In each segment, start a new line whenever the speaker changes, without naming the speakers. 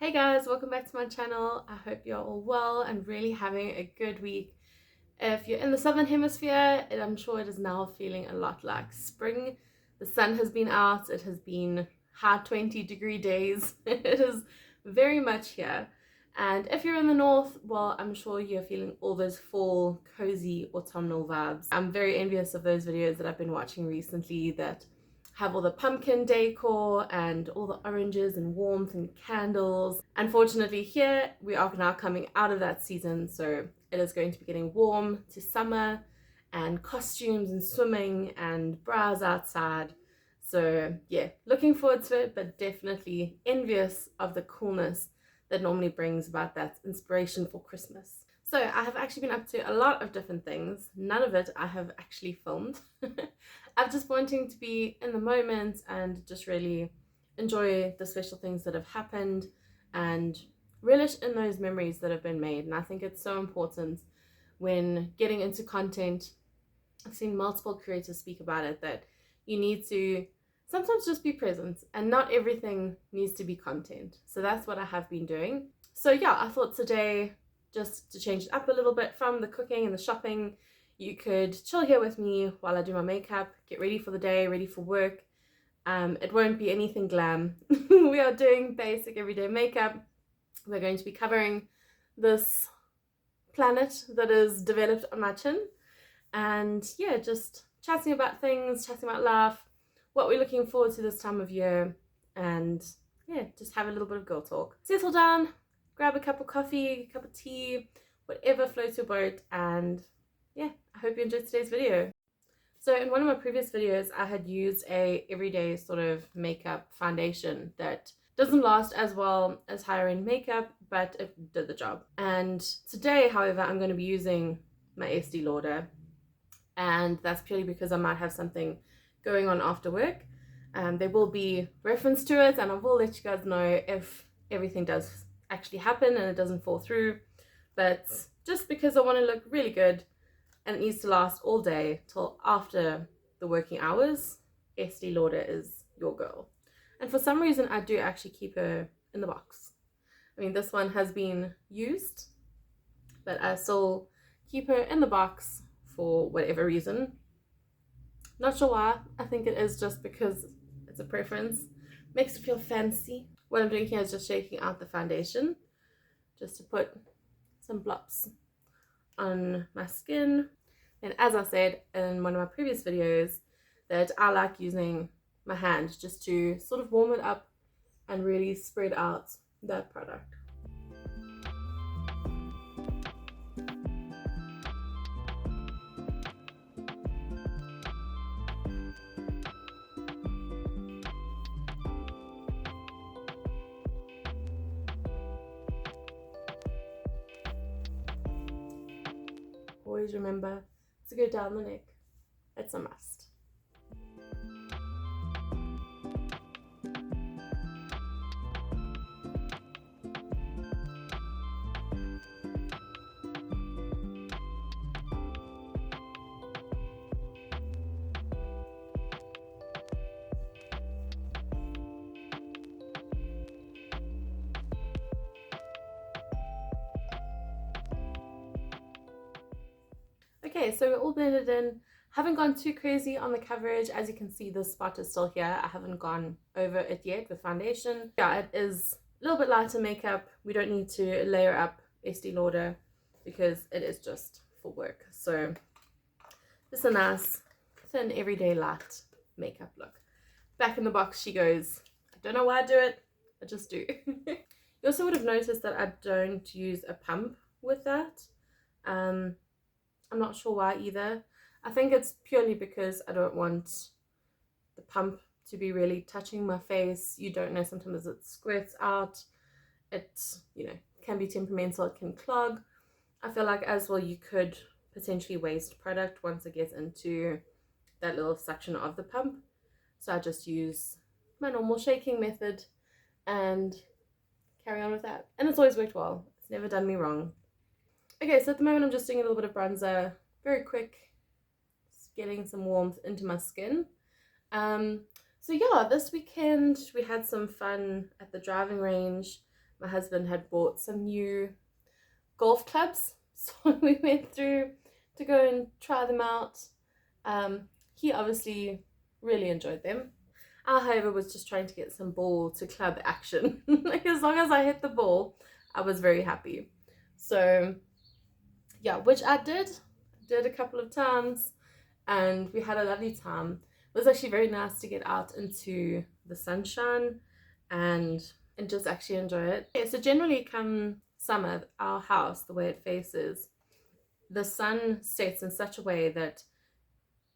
Hey guys, welcome back to my channel. I hope you're all well and really having a good week. If you're in the southern hemisphere, I'm sure it is now feeling a lot like spring. The sun has been out, it has been high 20-degree days. It is very much here. And if you're in the north, well, I'm sure you're feeling all those fall, cozy, autumnal vibes. I'm very envious of those videos that I've been watching recently that have all the pumpkin decor and all the oranges and warmth and candles. Unfortunately, here we are now coming out of that season, so it is going to be getting warm to summer and costumes and swimming and bras outside. So yeah, looking forward to it, but definitely envious of the coolness that normally brings about that inspiration for Christmas. So I have actually been up to a lot of different things. None of it I have actually filmed. I'm just wanting to be in the moment and just really enjoy the special things that have happened and relish in those memories that have been made. And I think it's so important when getting into content. I've seen multiple creators speak about it, that you need to sometimes just be present and not everything needs to be content. So that's what I have been doing. So yeah, I thought today, just to change it up a little bit from the cooking and the shopping, you could chill here with me while I do my makeup, get ready for the day, ready for work. It won't be anything glam. We are doing basic everyday makeup. We're going to be covering this planet that is developed on my chin. And yeah, just chatting about things, chatting about life, what we're looking forward to this time of year, and yeah, just have a little bit of girl talk. Settle down, grab a cup of coffee, a cup of tea, whatever floats your boat, and yeah, I hope you enjoyed today's video. So in one of my previous videos, I had used a everyday sort of makeup foundation that doesn't last as well as higher end makeup, but it did the job. And today, however, I'm going to be using my Estee Lauder, and that's purely because I might have something going on after work. There will be reference to it, and I will let you guys know if everything does actually happen and it doesn't fall through. But just because I want to look really good and it needs to last all day till after the working hours, Estee Lauder is your girl. And for some reason, I do actually keep her in the box. I mean, this one has been used, but I still keep her in the box for whatever reason. Not sure why. I think it is just because it's a preference. Makes it feel fancy. What I'm doing here is just shaking out the foundation just to put some blops on my skin. And as I said in one of my previous videos, that I like using my hand just to sort of warm it up and really spread out that product. Always remember to go down the neck. It's a must. Okay, so we're all blended in. Haven't gone too crazy on the coverage. As you can see, this spot is still here. I haven't gone over it yet with foundation. Yeah, it is a little bit lighter makeup. We don't need to layer up Estee Lauder because it is just for work. So just a nice, thin, everyday light makeup look. Back in the box she goes. I don't know why I do it, I just do. You also would have noticed that I don't use a pump with that. I'm not sure why either. I think it's purely because I don't want the pump to be really touching my face. You don't know, sometimes it squirts out. It, can be temperamental, it can clog. I feel like as well you could potentially waste product once it gets into that little section of the pump. So I just use my normal shaking method and carry on with that. And it's always worked well. It's never done me wrong. Okay, so at the moment I'm just doing a little bit of bronzer, very quick, just getting some warmth into my skin. So yeah, this weekend we had some fun at the driving range. my husband had bought some new golf clubs, so we went through to go and try them out. He obviously really enjoyed them. I, however, was just trying to get some ball to club action. Like, as long as I hit the ball, I was very happy. So yeah, which I did a couple of times, and we had a lovely time. It was actually very nice to get out into the sunshine and just actually enjoy it. Yeah, so generally come summer, our house, the way it faces, the sun sets in such a way that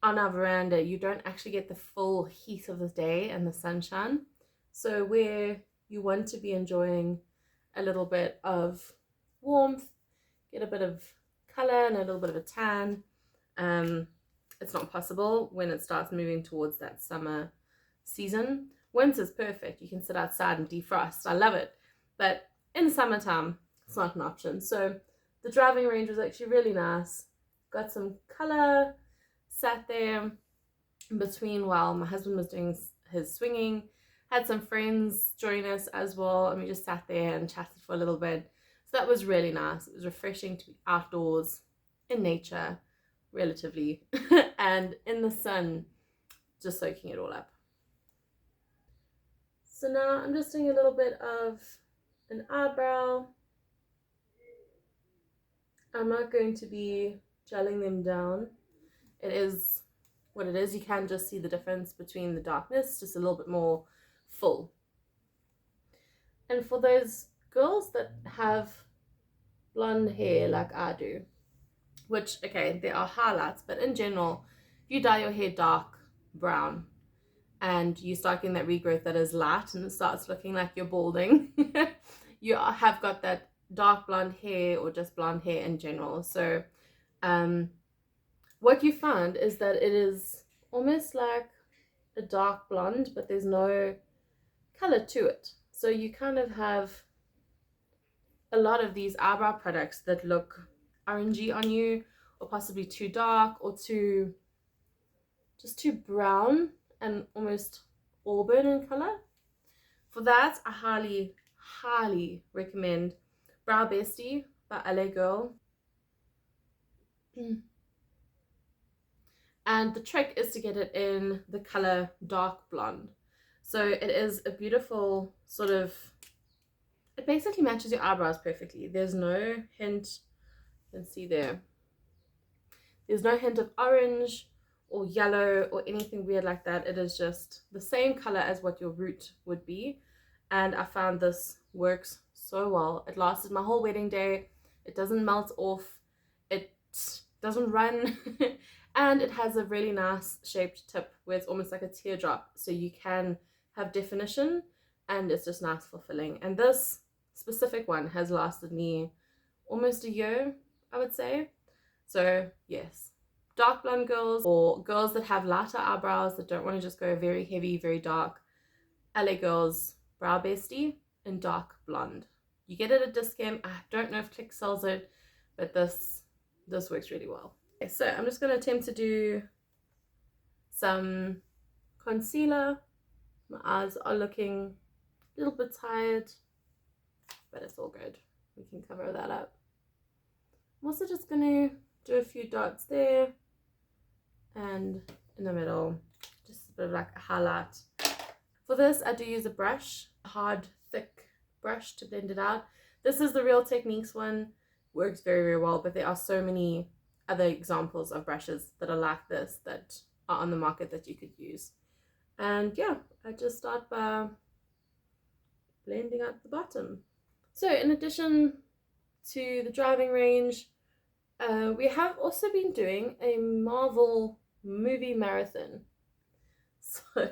on our veranda you don't actually get the full heat of the day and the sunshine. So where you want to be enjoying a little bit of warmth, get a bit of color and a little bit of a tan, it's not possible when it starts moving towards that summer season. Winter's perfect, you can sit outside and defrost, I love it, but in summertime it's not an option. So the driving range was actually really nice, got some color, sat there in between while my husband was doing his swinging, had some friends join us as well, and we just sat there and chatted for a little bit. So that was really nice. It was refreshing to be outdoors in nature, relatively, and in the sun, just soaking it all up. So now I'm just doing a little bit of an eyebrow. I'm not going to be gelling them down. It is what it is. You can just see the difference between the darkness, just a little bit more full. And for those girls that have blonde hair like I do, which, okay, there are highlights, but in general, if you dye your hair dark brown and you start getting that regrowth that is light and it starts looking like you're balding, you have got that dark blonde hair or just blonde hair in general. So what you find is that it is almost like a dark blonde, but there's no color to it. So you kind of have a lot of these eyebrow products that look orangey on you, or possibly too dark, or just too brown and almost auburn in color. For that, I highly recommend Brow Bestie by LA Girl. And the trick is to get it in the color dark blonde. So it is a beautiful sort of, it basically matches your eyebrows perfectly. There's no hint, you can see there, there's no hint of orange or yellow or anything weird like that. It is just the same color as what your root would be. And I found this works so well. It lasted my whole wedding day. It doesn't melt off. It doesn't run. And it has a really nice shaped tip where it's almost like a teardrop. So you can have definition and it's just nice fulfilling. And this specific one has lasted me almost a year, I would say. So yes, dark blonde girls or girls that have lighter eyebrows that don't want to just go very heavy, very dark, LA Girls Brow Bestie in dark blonde. You get it at Discount. I don't know if Click sells it, but this works really well. Okay, so I'm just going to attempt to do some concealer. My eyes are looking a little bit tired, but it's all good. We can cover that up. I'm also just going to do a few dots there and in the middle, just a bit of like a highlight. For this, I do use a brush, a hard, thick brush to blend it out. This is the Real Techniques one. Works very, very well, but there are so many other examples of brushes that are like this that are on the market that you could use. And yeah, I just start by blending out the bottom. So in addition to the driving range, we have also been doing a Marvel movie marathon. So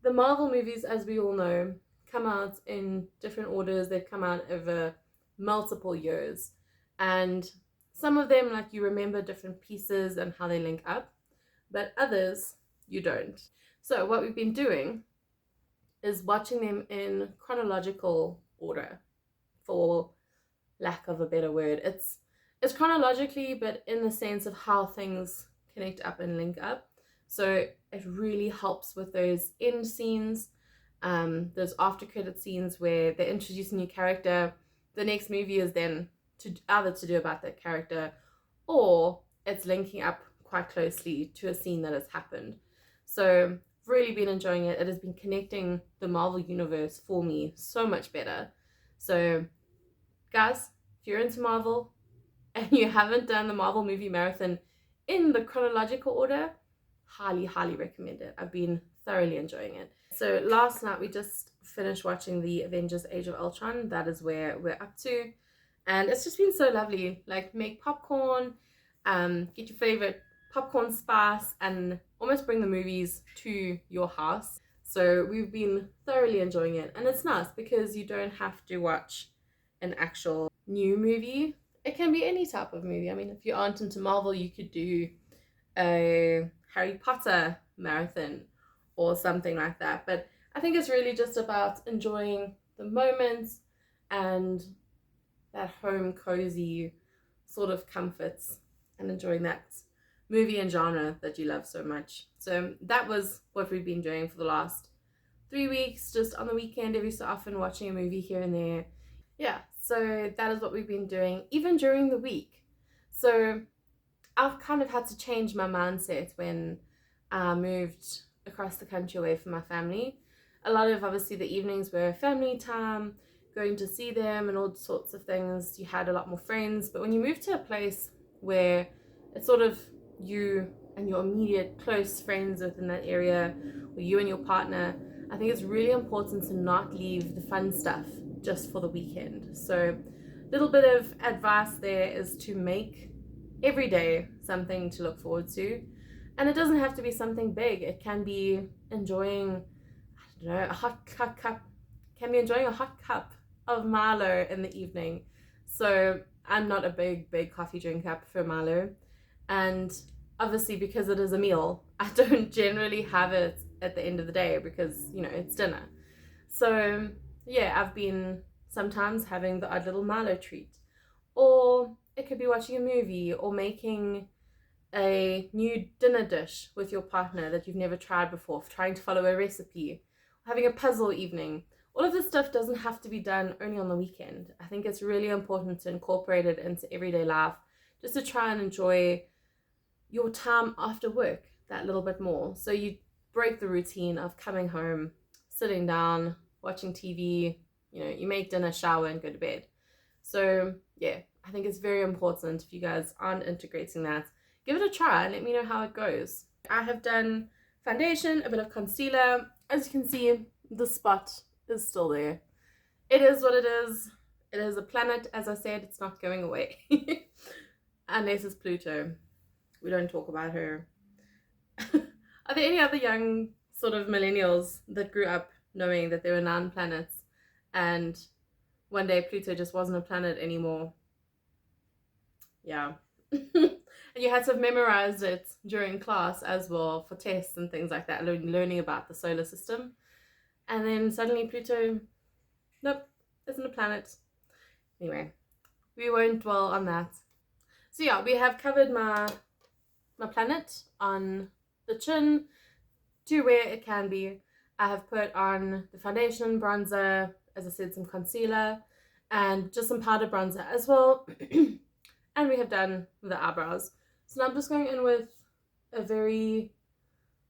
the Marvel movies, as we all know, come out in different orders. They've come out over multiple years, and some of them, like, you remember different pieces and how they link up, but others you don't. So what we've been doing is watching them in chronological order, for lack of a better word. It's chronologically, but in the sense of how things connect up and link up. So it really helps with those end scenes. Those after credit scenes where they introduce a new character, the next movie is then to either to do about that character, or it's linking up quite closely to a scene that has happened. So really been enjoying it. It has been connecting the Marvel universe for me so much better. So guys, if you're into Marvel and you haven't done the Marvel movie marathon in the chronological order, highly recommend it. I've been thoroughly enjoying it. So last night we just finished watching the Avengers Age of Ultron. That is where we're up to, and it's just been so lovely. Like, make popcorn, get your favorite popcorn spice, and almost bring the movies to your house. So we've been thoroughly enjoying it, and it's nice because you don't have to watch an actual new movie. It can be any type of movie. I mean, if you aren't into Marvel, you could do a Harry Potter marathon or something like that. But I think it's really just about enjoying the moments and that home cozy sort of comforts and enjoying that movie and genre that you love so much. So that was what we've been doing for the last 3 weeks, just on the weekend, every so often watching a movie here and there. Yeah, so that is what we've been doing, even during the week. So I've kind of had to change my mindset when I moved across the country away from my family. A lot of, obviously, the evenings were family time, going to see them and all sorts of things. You had a lot more friends. But when you move to a place where it's sort of you and your immediate close friends within that area, or you and your partner, I think it's really important to not leave the fun stuff just for the weekend. So a little bit of advice there is to make every day something to look forward to. And it doesn't have to be something big. It can be enjoying, I don't know, a hot cup. Can be enjoying a hot cup of Milo in the evening. So I'm not a big coffee drinker. I prefer Milo. And obviously, because it is a meal, I don't generally have it at the end of the day because, you know, it's dinner. So yeah, I've been sometimes having the odd little Milo treat. Or it could be watching a movie or making a new dinner dish with your partner that you've never tried before, trying to follow a recipe, having a puzzle evening. All of this stuff doesn't have to be done only on the weekend. I think it's really important to incorporate it into everyday life, just to try and enjoy your time after work that little bit more. So you break the routine of coming home, sitting down, watching TV, you know, you make dinner, shower, and go to bed. So yeah, I think it's very important. If you guys aren't integrating that, give it a try and let me know how it goes. I have done foundation, a bit of concealer. As you can see, the spot is still there. It is what it is. It is a planet, as I said, it's not going away. Unless it's Pluto. We don't talk about her. Are there any other young sort of millennials that grew up knowing that there were 9 planets and one day Pluto just wasn't a planet anymore? Yeah. And you had to have memorized it during class as well for tests and things like that, learning about the solar system. And then suddenly Pluto, nope, isn't a planet. Anyway, we won't dwell on that. So yeah, we have covered my planet on the chin to where it can be. I have put on the foundation, bronzer, as I said, some concealer, and just some powder bronzer as well. And we have done the eyebrows. So now I'm just going in with a very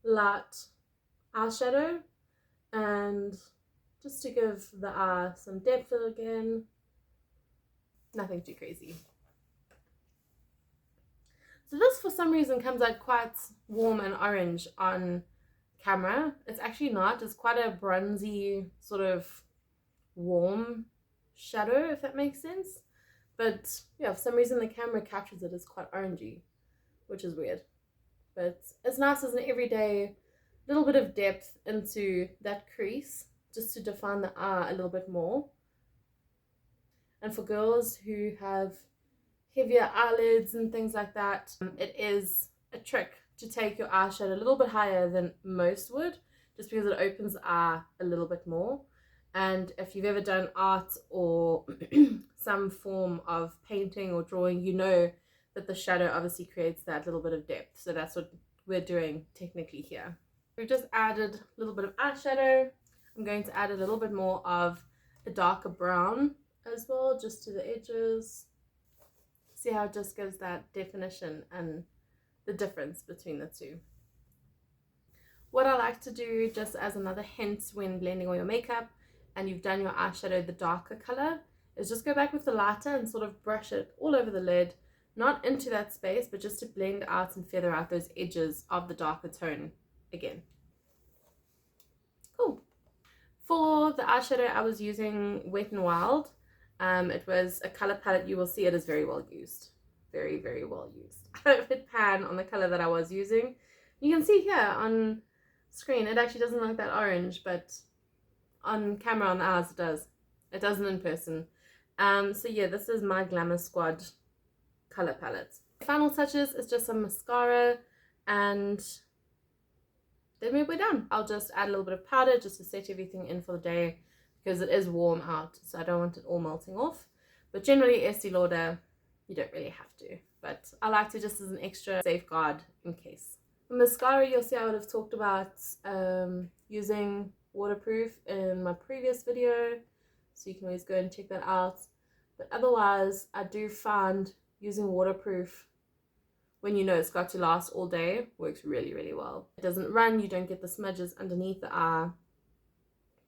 light eyeshadow, and just to give the eye some depth again. Nothing too crazy. So this, for some reason, comes out quite warm and orange on camera. It's actually not. It's quite a bronzy, sort of warm shadow, if that makes sense. But yeah, for some reason the camera captures it as quite orangey, which is weird. But it's nice as an everyday little bit of depth into that crease, just to define the eye a little bit more. And for girls who have heavier eyelids and things like that, it is a trick to take your eyeshadow a little bit higher than most would, just because it opens the eye a little bit more. And if you've ever done art or some form of painting or drawing, you know that the shadow obviously creates that little bit of depth. So that's what we're doing technically here. We've just added a little bit of eyeshadow. I'm going to add a little bit more of a darker brown as well, just to the edges. See how it just gives that definition and the difference between the two. What I like to do, just as another hint when blending all your makeup and you've done your eyeshadow the darker color, is just go back with the lighter and sort of brush it all over the lid, not into that space, but just to blend out and feather out those edges of the darker tone again. Cool. For the eyeshadow, I was using Wet n Wild. It was a color palette. You will see it is very well used. Very, very well used. I don't hit pan on the color that I was using. You can see here on screen, it actually doesn't look that orange, but on camera, on the eyes, it does. It doesn't in person. So yeah, this is my Glamour Squad color palette. Final touches is just some mascara, and then we're done. I'll just add a little bit of powder just to set everything in for the day, because it is warm out, so I don't want it all melting off. But generally, Estee Lauder, you don't really have to, but I like to just as an extra safeguard in case. The mascara, you'll see I would have talked about using waterproof in my previous video, so you can always go and check that out. But otherwise, I do find using waterproof when you know it's got to last all day works really, really well. It doesn't run, you don't get the smudges underneath the eye.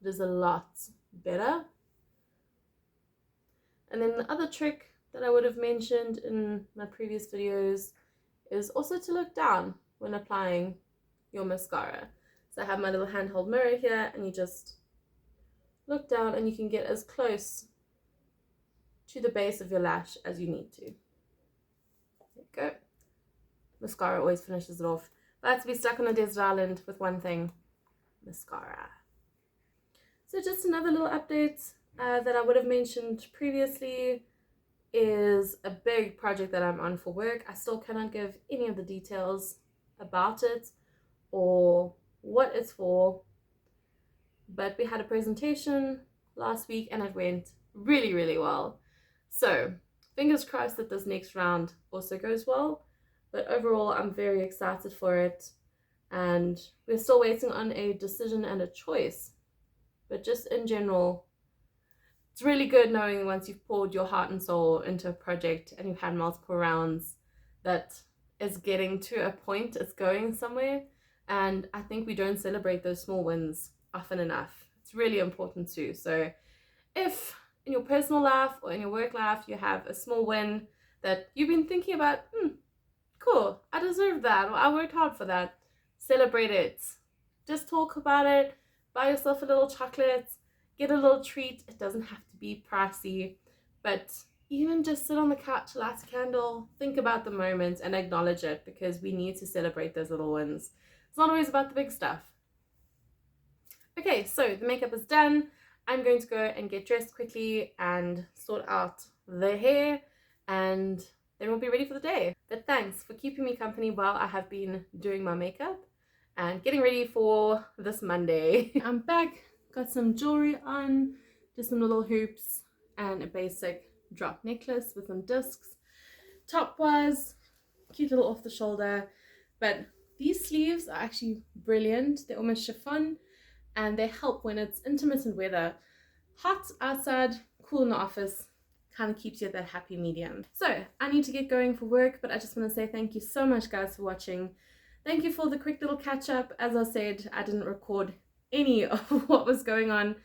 It is a lot better. And then the other trick that I would have mentioned in my previous videos is also to look down when applying your mascara. So I have my little handheld mirror here, and you just look down and you can get as close to the base of your lash as you need to. There you go. Mascara always finishes it off. But I had to be stuck on a desert island with one thing, mascara. So just another little update that I would have mentioned previously is a big project that I'm on for work. I still cannot give any of the details about it or what it's for, but we had a presentation last week and it went really, really well. So fingers crossed that this next round also goes well. But overall, I'm very excited for it, and we're still waiting on a decision and a choice. But just in general, it's really good knowing once you've poured your heart and soul into a project and you've had multiple rounds that it's getting to a point, it's going somewhere. And I think we don't celebrate those small wins often enough. It's really important too. So if in your personal life or in your work life you have a small win that you've been thinking about, cool, I deserve that, or I worked hard for that, celebrate it. Just talk about it, buy yourself a little chocolate, get a little treat. It doesn't have to be pricey, but even just sit on the couch, light a candle, think about the moment and acknowledge it, because we need to celebrate those little wins. It's not always about the big stuff. Okay, so the makeup is done. I'm going to go and get dressed quickly and sort out the hair, and then we'll be ready for the day. But thanks for keeping me company while I have been doing my makeup and getting ready for this Monday. I'm back, got some jewelry on, just some little hoops and a basic drop necklace with some discs. Top was cute little off the shoulder, but these sleeves are actually brilliant. They're almost chiffon and they help when it's intermittent weather. Hot outside, cool in the office, kind of keeps you at that happy medium. So I need to get going for work, but I just want to say thank you so much guys for watching. Thank you for the quick little catch up. As I said, I didn't record any of what was going on.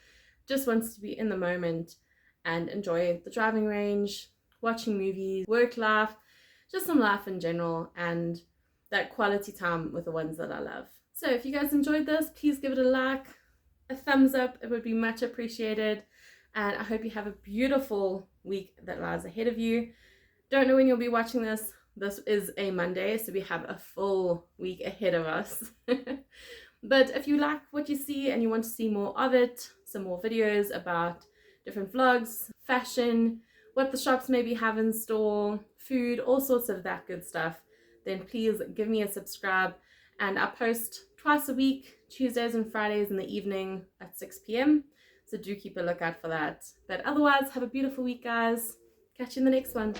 Just wanted to be in the moment and enjoy the driving range, watching movies, work life, just some life in general, and that quality time with the ones that I love. So if you guys enjoyed this, please give it a like, a thumbs up, it would be much appreciated. And I hope you have a beautiful week that lies ahead of you. Don't know when you'll be watching this. This is a Monday, so we have a full week ahead of us. But if you like what you see and you want to see more of it, some more videos about different vlogs, fashion, what the shops maybe have in store, food, all sorts of that good stuff, then please give me a subscribe. And I post twice a week, Tuesdays and Fridays in the evening at 6 p.m. So do keep a lookout for that. But otherwise, have a beautiful week, guys. Catch you in the next one.